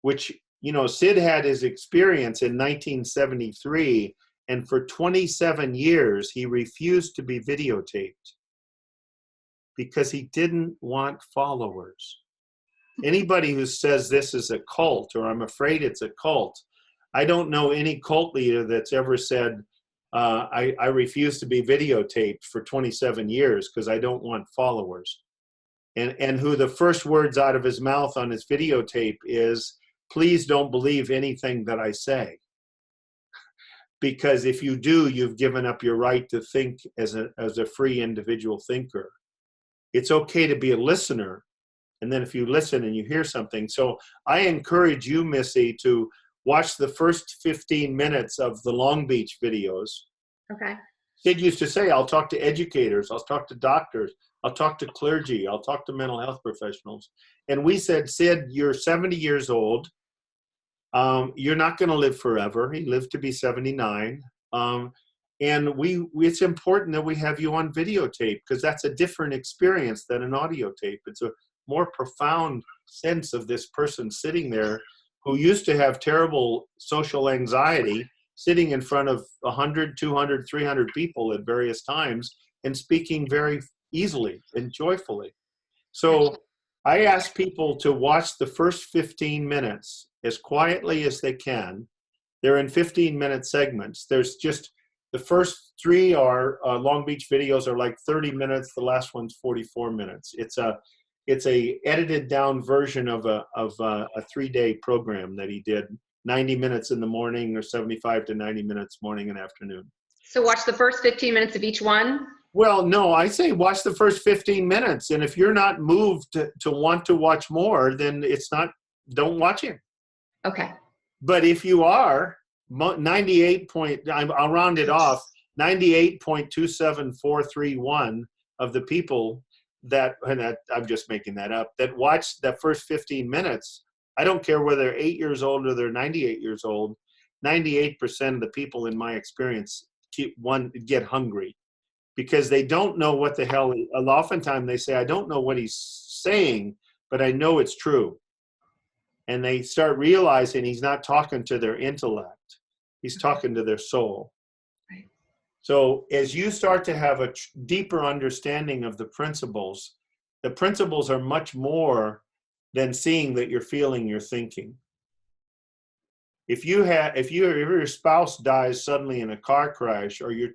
which, you know, Sid had his experience in 1973, and for 27 years he refused to be videotaped because he didn't want followers. Anybody who says this is a cult or I'm afraid it's a cult, I don't know any cult leader that's ever said, I refuse to be videotaped for 27 years because I don't want followers. And who the first words out of his mouth on his videotape is, please don't believe anything that I say. Because if you do, you've given up your right to think as a free individual thinker. It's okay to be a listener. And then if you listen and you hear something. So I encourage you, Missy, to watch the first 15 minutes of the Long Beach videos. Okay. Sid used to say, I'll talk to educators, I'll talk to doctors, I'll talk to clergy, I'll talk to mental health professionals. And we said, Sid, you're 70 years old. You're not going to live forever. He lived to be 79. And it's important that we have you on videotape because that's a different experience than an audio tape. It's a more profound sense of this person sitting there who used to have terrible social anxiety, sitting in front of 100, 200, 300 people at various times and speaking very easily and joyfully. So I ask people to watch the first 15 minutes as quietly as they can. They're in 15-minute segments. There's just the first 3 are Long Beach videos are like 30 minutes. The last one's 44 minutes. It's a edited down version of a 3-day program that he did, 90 minutes in the morning or 75 to 90 minutes morning and afternoon. So watch the first 15 minutes of each one? Well, no, I say watch the first 15 minutes. And if you're not moved to want to watch more, then don't watch it. Okay. But if you are, 98 point, I'll round it off, 98.27431 of the people I'm just making that up, that watch that first 15 minutes, I don't care whether they're 8 years old or they're 98 years old, 98% of the people in my experience get hungry because they don't know what the hell, oftentimes they say, I don't know what he's saying, but I know it's true. And they start realizing he's not talking to their intellect. He's talking to their soul. Right. So as you start to have a deeper understanding of the principles are much more than seeing that you're feeling, you're thinking. If your spouse dies suddenly in a car crash or your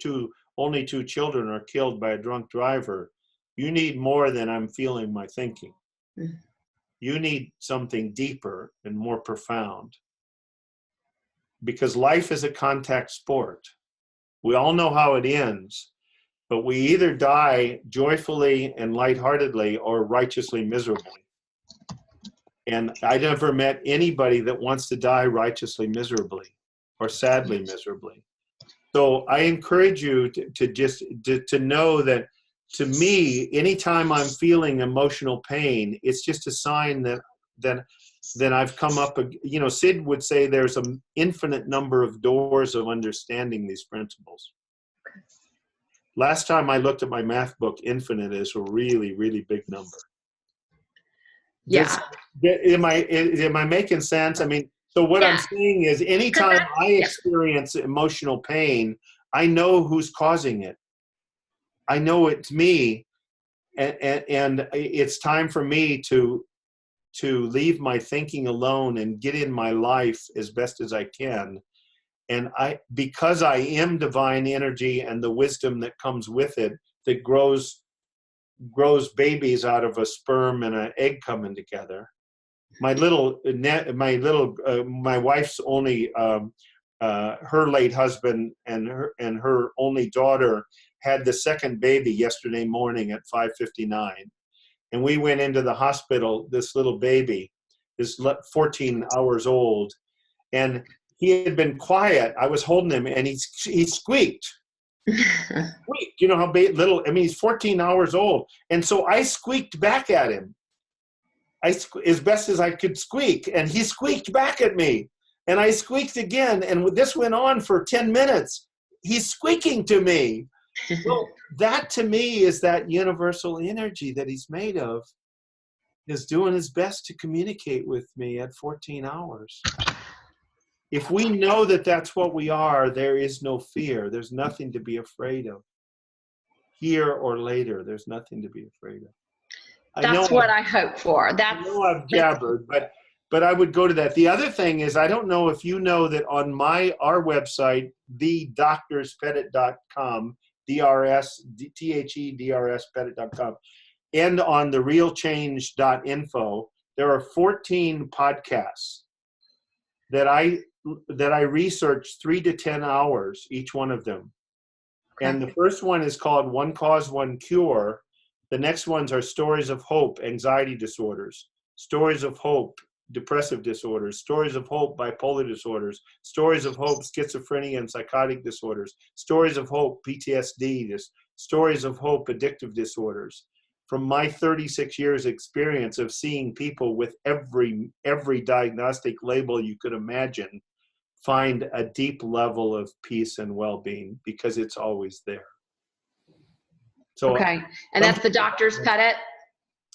only 2 children are killed by a drunk driver, you need more than I'm feeling, my thinking. Mm-hmm. You need something deeper and more profound. Because life is a contact sport. We all know how it ends, but we either die joyfully and lightheartedly or righteously miserably. And I never met anybody that wants to die righteously miserably or sadly miserably. So I encourage you to know that, to me, anytime I'm feeling emotional pain, it's just a sign that I've come up. Sid would say there's an infinite number of doors of understanding these principles. Last time I looked at my math book, infinite is a really, really big number. Yeah. Am I making sense? I mean, so what I'm saying is anytime I experience emotional pain, I know who's causing it. I know it's me. And it's time for me to to leave my thinking alone and get in my life as best as I can. And because I am divine energy and the wisdom that comes with it, that grows babies out of a sperm and an egg coming together. My wife's only, her late husband and her only daughter had the second baby yesterday morning at 5:59. And we went into the hospital, this little baby is 14 hours old, and he had been quiet. I was holding him, and he squeaked. Squeaked. You know how little, I mean, he's 14 hours old. And so I squeaked back at him. As best as I could squeak, and he squeaked back at me. And I squeaked again, and this went on for 10 minutes. He's squeaking to me. Well, that to me is that universal energy that he's made of, is doing his best to communicate with me at 14 hours. If we know that that's what we are, there is no fear. There's nothing to be afraid of. Here or later, there's nothing to be afraid of. That's what I hope for. I know I've jabbered, but I would go to that. The other thing is, I don't know if you know that on our website, thedrspettit.com, DRSPettit.com, and on the realchange.info, there are 14 podcasts that I researched 3 to 10 hours, each one of them. Okay. And the first one is called One Cause, One Cure. The next ones are Stories of Hope, Anxiety Disorders, Stories of Hope, Depressive Disorders, Stories of Hope, Bipolar Disorders, Stories of Hope, Schizophrenia and Psychotic Disorders, Stories of Hope, PTSD, Stories of Hope, Addictive Disorders. From my 36 years experience of seeing people with every diagnostic label you could imagine, find a deep level of peace and well-being, because it's always there. So, okay, and that's the Doctor's Pettit?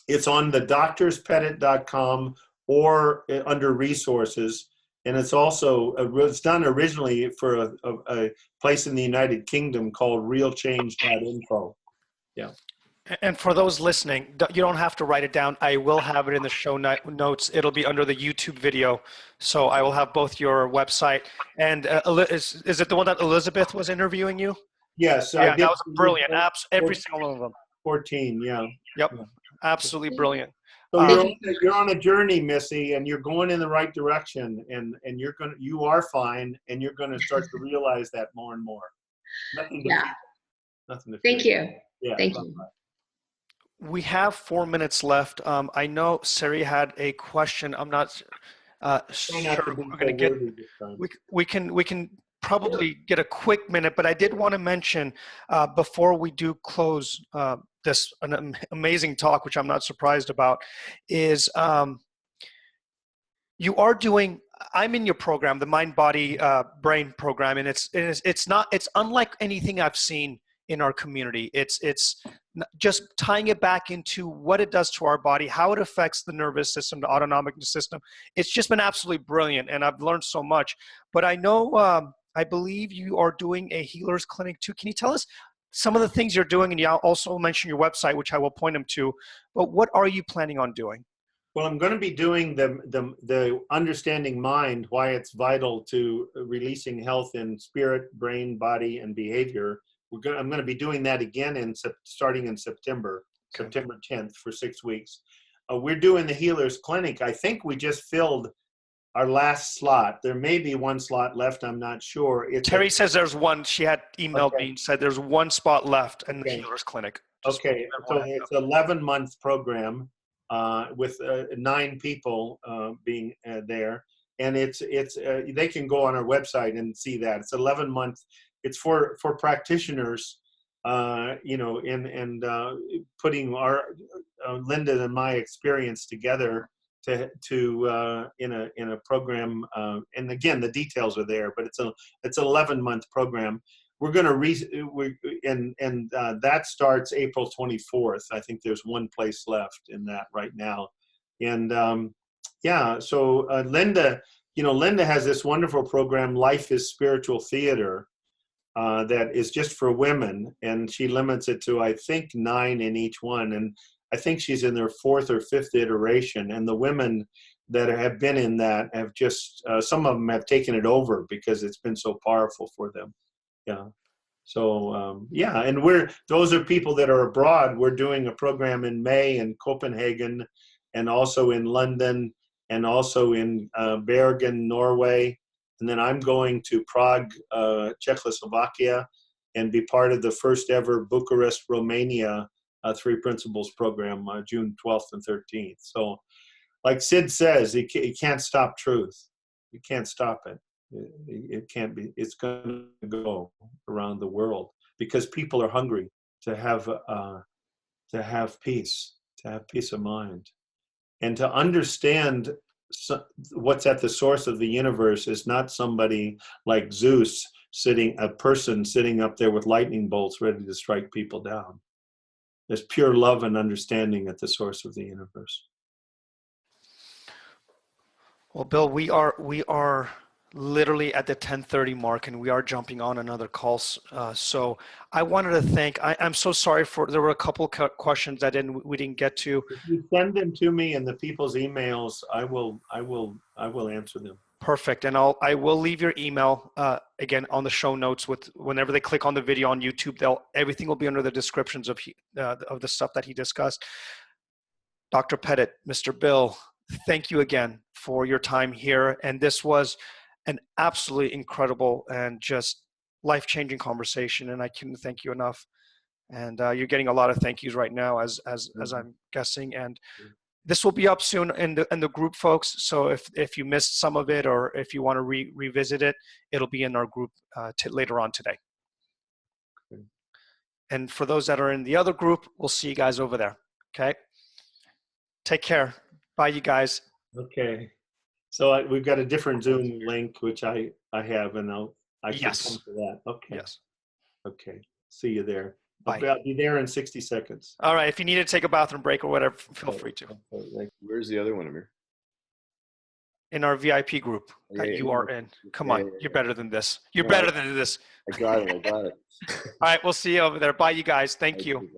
It's on the drspettit.com or under resources. And it's also, it's done originally for a place in the United Kingdom called realchange.info. Yeah. And for those listening, you don't have to write it down. I will have it in the show notes. It'll be under the YouTube video. So I will have both your website and is it the one that Elizabeth was interviewing you? Yes. Yeah, that was brilliant. Every single one of them. 14, yeah. Yep. Yeah. Absolutely brilliant. So you're on a journey, Missy, and you're going in the right direction, and you are fine, and you're gonna start to realize that more and more. Nothing to fear. Nothing to fear. Thank you. Yeah. Thank you. We have 4 minutes left. I know Sari had a question. I'm not sure we're going to get. We can probably get a quick minute, but I did want to mention before we do close this an amazing talk, which I'm not surprised about, is you are doing. I'm in your program, the Mind Body Brain program, and it's unlike anything I've seen in our community. It's just tying it back into what it does to our body, how it affects the nervous system, the autonomic system. It's just been absolutely brilliant, and I've learned so much. But I know, I believe you are doing a healer's clinic too. Can you tell us some of the things you're doing? And you also mention your website, which I will point them to. But what are you planning on doing? Well, I'm going to be doing the Understanding Mind, why it's vital to releasing health in spirit, brain, body, and behavior. I'm going to be doing that again starting in September 10th for 6 weeks. We're doing the Healer's Clinic. I think we just filled our last slot. There may be one slot left. I'm not sure. Terry says there's one. She had emailed me and said there's one spot left in the Healer's Clinic. So it's an 11-month program with 9 people being there. And it's they can go on our website and see that. It's 11 months. It's for practitioners, and putting our Linda and my experience together to in a program. And again, the details are there, but it's an 11-month program. We're going to that starts April 24th. I think there's one place left in that right now, and so Linda, Linda has this wonderful program, Life is Spiritual Theater. That is just for women, and she limits it to, I think, 9 in each one. And I think she's in their 4th or 5th iteration, and the women that have been in that have just some of them have taken it over because it's been so powerful for them. Yeah. So yeah, and those are people that are abroad. We're doing a program in May in Copenhagen, and also in London, and also in Bergen, Norway, and then I'm going to Prague, Czechoslovakia, and be part of the first ever Bucharest, Romania 3 Principles program, June 12th and 13th. So, like Sid says, you can't stop truth. You can't stop it. It can't be. It's going to go around the world because people are hungry to have peace, to have peace of mind, and to understand what's at the source of the universe is not somebody like Zeus a person sitting up there with lightning bolts ready to strike people down. There's pure love and understanding at the source of the universe. Well, Bill, we are literally at the 10:30 mark, and we are jumping on another call. So I wanted to thank. I'm so sorry there were a couple questions that we didn't get to. If you send them to me in the people's emails, I will answer them. Perfect, and I will leave your email again on the show notes. Whenever they click on the video on YouTube, everything will be under the descriptions of the stuff that he discussed. Dr. Pettit, Mr. Bill, thank you again for your time here, and this was an absolutely incredible and just life-changing conversation, and I couldn't thank you enough. And you're getting a lot of thank yous right now, as I'm guessing. And this will be up soon in the group, folks. So if you missed some of it, or if you want to revisit it, it'll be in our group later on today. Okay. And for those that are in the other group, we'll see you guys over there. Okay. Take care. Bye, you guys. Okay. So we've got a different Zoom link, which I have, and I can come to that. Okay. Yes. Okay. See you there. Bye. I'll be there in 60 seconds. All right. If you need to take a bathroom break or whatever, feel free to. Where's the other one, Amir? In our VIP group that you are in. Come on. You're better than this. You're better than this. I got it. All right. We'll see you over there. Bye, you guys. Thank you.